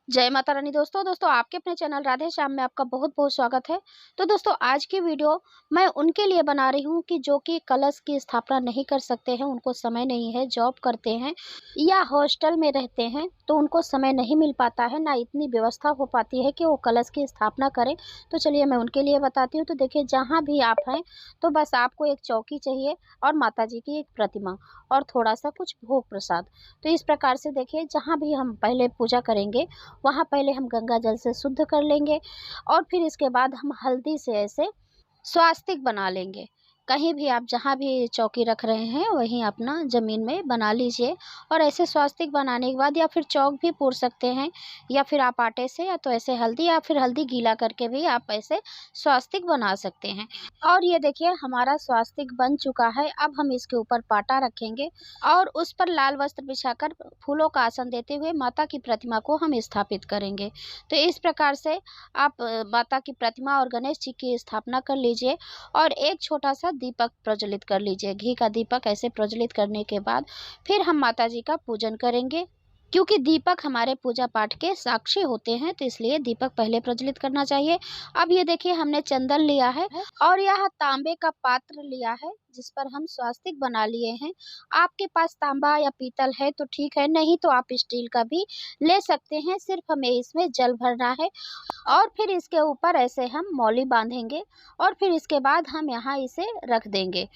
जय माता रानी। दोस्तों आपके अपने चैनल राधे श्याम में आपका बहुत बहुत स्वागत है। तो दोस्तों आज की वीडियो मैं उनके लिए बना रही हूँ कि जो कि कलश की स्थापना नहीं कर सकते हैं, उनको समय नहीं है, जॉब करते हैं या हॉस्टल में रहते हैं, तो उनको समय नहीं मिल पाता है, ना इतनी व्यवस्था हो पाती है कि वो कलश की स्थापना करें। तो चलिए मैं उनके लिए बताती हूँ। तो देखिए, जहाँ भी आप हैं तो बस आपको एक चौकी चाहिए और माता जी की एक प्रतिमा और थोड़ा सा कुछ भोग प्रसाद। तो इस प्रकार से देखिए, जहाँ भी हम पहले पूजा करेंगे वहाँ पहले हम गंगा जल से शुद्ध कर लेंगे और फिर इसके बाद हम हल्दी से ऐसे स्वास्तिक बना लेंगे। कहीं भी आप जहाँ भी चौकी रख रहे हैं वहीं अपना ज़मीन में बना लीजिए और ऐसे स्वास्तिक बनाने के बाद या फिर चौक भी पूर सकते हैं या फिर आप आटे से या तो ऐसे हल्दी या फिर हल्दी गीला करके भी आप ऐसे स्वास्तिक बना सकते हैं। और ये देखिए, हमारा स्वास्तिक बन चुका है। अब हम इसके ऊपर पाटा रखेंगे और उस पर लाल वस्त्र बिछाकर फूलों का आसन देते हुए माता की प्रतिमा को हम स्थापित करेंगे। तो इस प्रकार से आप माता की प्रतिमा और गणेश जी की स्थापना कर लीजिए और एक छोटा-सा दीपक प्रज्वलित कर लीजिए। घी का दीपक ऐसे प्रज्वलित करने के बाद फिर हम माता जी का पूजन करेंगे। क्योंकि दीपक हमारे पूजा पाठ के साक्षी होते हैं, तो इसलिए दीपक पहले प्रज्वलित करना चाहिए। अब ये देखिए, हमने चंदन लिया है और यह तांबे का पात्र लिया है जिस पर हम स्वास्तिक बना लिए हैं। आपके पास तांबा या पीतल है तो ठीक है, नहीं तो आप स्टील का भी ले सकते हैं। सिर्फ हमें इसमें जल भरना है और फिर इसके ऊपर ऐसे हम मौली बांधेंगे और फिर इसके बाद हम यहाँ इसे रख देंगे।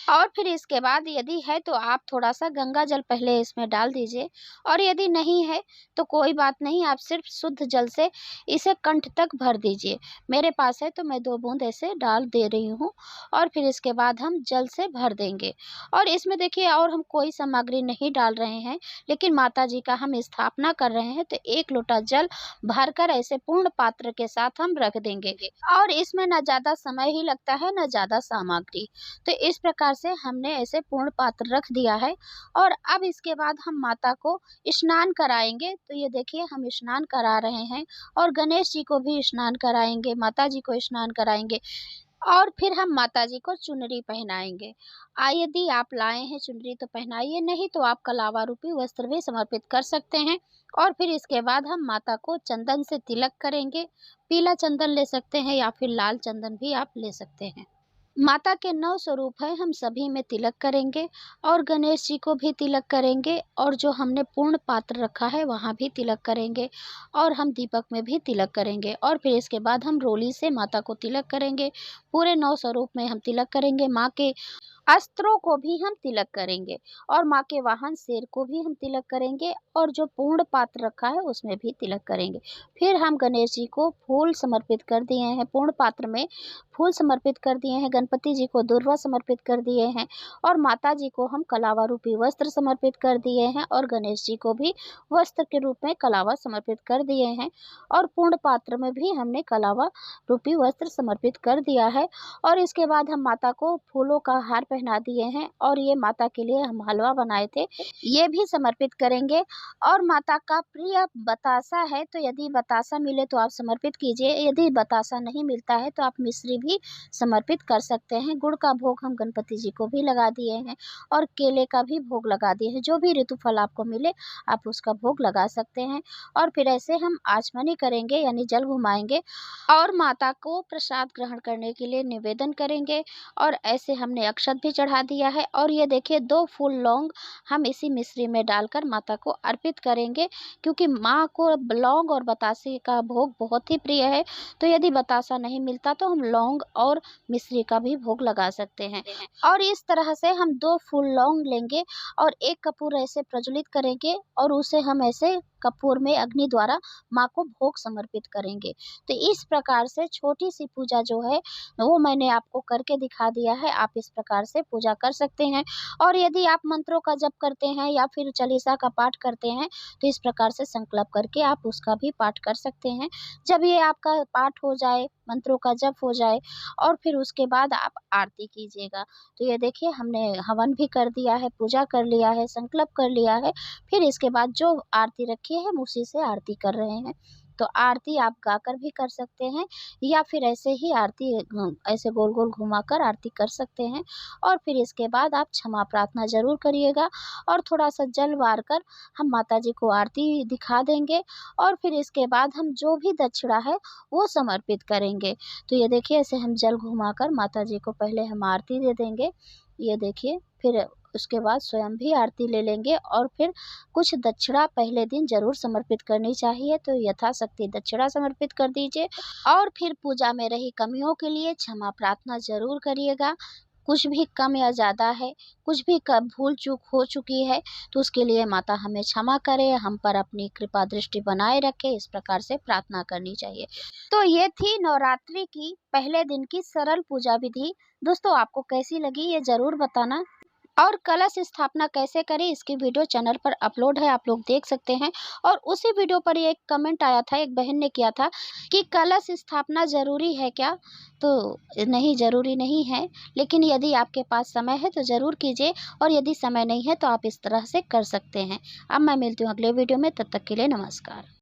और फिर इसके बाद यदि है तो आप थोड़ा-सा गंगा जल पहले इसमें डाल दीजिए और यदि नहीं है तो कोई बात नहीं, आप सिर्फ शुद्ध जल से इसे कंठ तक भर दीजिए। मेरे पास है तो मैं 2 बूँद ऐसे डाल दे रही हूँ और फिर इसके बाद हम जल से भर देंगे। और इसमें देखिए, और हम कोई सामग्री नहीं डाल रहे हैं, लेकिन माता जी का हम स्थापना कर रहे हैं, तो 1 लोटा जल भरकर ऐसे पूर्ण पात्र के साथ हम रख देंगे। और इसमें ना ज़्यादा समय ही लगता है, ना ज़्यादा सामग्री। तो इस प्रकार से हमने ऐसे पूर्ण पात्र रख दिया है और अब इसके बाद हम माता को स्नान कराएँगे। तो ये देखिए, हम स्नान करा रहे हैं और गणेश जी को भी स्नान कराएँगे, माता जी को स्नान कराएँगे और फिर हम माता जी को चुनरी पहनाएँगे। यदि आप लाए हैं चुनरी तो पहनाइए, नहीं तो आप कलावा रूपी वस्त्र भी समर्पित कर सकते हैं। और फिर इसके बाद हम माता को चंदन से तिलक करेंगे। पीला चंदन ले सकते हैं या फिर लाल चंदन भी आप ले सकते हैं। माता के 9 स्वरूप हैं, हम सभी में तिलक करेंगे और गणेश जी को भी तिलक करेंगे और जो हमने पूर्ण पात्र रखा है वहाँ भी तिलक करेंगे और हम दीपक में भी तिलक करेंगे और फिर इसके बाद हम रोली से माता को तिलक करेंगे। पूरे 9 स्वरूप में हम तिलक करेंगे। माँ के अस्त्रों को भी हम तिलक करेंगे और माँ के वाहन शेर को भी हम तिलक करेंगे और जो पूर्ण पात्र रखा है उसमें भी तिलक करेंगे। फिर हम गणेश जी को फूल समर्पित कर दिए हैं, पूर्ण पात्र में फूल समर्पित कर दिए हैं, गणपति जी को दूर्वा समर्पित कर दिए हैं और माता जी को हम कलावा रूपी वस्त्र समर्पित कर दिए हैं और गणेश जी को भी वस्त्र के रूप में कलावा समर्पित कर दिए हैं और पूर्ण पात्र में भी हमने कलावा रूपी वस्त्र समर्पित कर दिया है। और इसके बाद हम माता को फूलों का हार पहना दिए हैं और ये माता के लिए हम हलवा बनाए थे, ये भी समर्पित करेंगे। और माता का प्रिय बतासा है, तो यदि बतासा मिले तो आप समर्पित कीजिए, यदि बतासा नहीं मिलता है तो आप मिश्री भी समर्पित कर सकते हैं। गुड़ का भोग हम गणपति जी को भी लगा दिए हैं और केले का भी भोग लगा दिए हैं। जो भी ऋतु फल आपको मिले आप उसका भोग लगा सकते हैं और फिर ऐसे हम आचमनी करेंगे यानी जल घुमाएँगे और माता को प्रसाद ग्रहण करने के लिए निवेदन करेंगे और ऐसे हमने अक्षत भी चढ़ा दिया है। और ये देखिए, 2 फूल लौंग हम इसी मिश्री में डालकर माता को अर्पित करेंगे क्योंकि माँ को लौंग और बतासे का भोग बहुत ही प्रिय है। तो यदि बतासा नहीं मिलता तो हम लौंग और मिश्री का भी भोग लगा सकते हैं। और इस तरह से हम 2 फूल लौंग लेंगे और 1 कपूर ऐसे प्रज्वलित करेंगे और उसे हम ऐसे कपूर में अग्नि द्वारा माँ को भोग समर्पित करेंगे। तो इस प्रकार से छोटी-सी पूजा जो है वो मैंने आपको करके दिखा दिया है। आप इस प्रकार से पूजा कर सकते हैं और यदि आप मंत्रों का जप करते हैं या फिर चालीसा का पाठ करते हैं तो इस प्रकार से संकल्प करके आप उसका भी पाठ कर सकते हैं। जब ये आपका पाठ हो जाए, मंत्रों का जप हो जाए और फिर उसके बाद आप आरती कीजिएगा। तो ये देखिए, हमने हवन भी कर दिया है, पूजा कर लिया है, संकल्प कर लिया है। फिर इसके बाद जो आरती रखी है हम उसी से आरती कर रहे हैं। तो आरती आप गाकर भी कर सकते हैं या फिर ऐसे ही आरती ऐसे गोल गोल घुमाकर आरती कर सकते हैं। और फिर इसके बाद आप क्षमा प्रार्थना ज़रूर करिएगा और थोड़ा सा जल वार कर हम माता जी को आरती दिखा देंगे और फिर इसके बाद हम जो भी दक्षिणा है वो समर्पित करेंगे। तो ये देखिए ऐसे हम जल घुमाकर माता जी को पहले हम आरती दे देंगे, ये देखिए। फिर उसके बाद स्वयं भी आरती ले लेंगे और फिर कुछ दक्षिणा पहले दिन ज़रूर समर्पित करनी चाहिए, तो यथाशक्ति दक्षिणा समर्पित कर दीजिए। और फिर पूजा में रही कमियों के लिए क्षमा प्रार्थना ज़रूर करिएगा। कुछ भी कम या ज़्यादा है, कुछ भी क भूल चूक हो चुकी है, तो उसके लिए माता हमें क्षमा करे, हम पर अपनी कृपा दृष्टि बनाए रखे, इस प्रकार से प्रार्थना करनी चाहिए। तो ये थी नवरात्रि की पहले दिन की सरल पूजा विधि। दोस्तों आपको कैसी लगी ये ज़रूर बताना। और कलश स्थापना कैसे करें इसकी वीडियो चैनल पर अपलोड है, आप लोग देख सकते हैं। और उसी वीडियो पर एक कमेंट आया था, एक बहन ने किया था कि कलश स्थापना ज़रूरी है क्या? तो नहीं, ज़रूरी नहीं है, लेकिन यदि आपके पास समय है तो ज़रूर कीजिए और यदि समय नहीं है तो आप इस तरह से कर सकते हैं। अब मैं मिलती हूँ अगले वीडियो में, तब तक के लिए नमस्कार।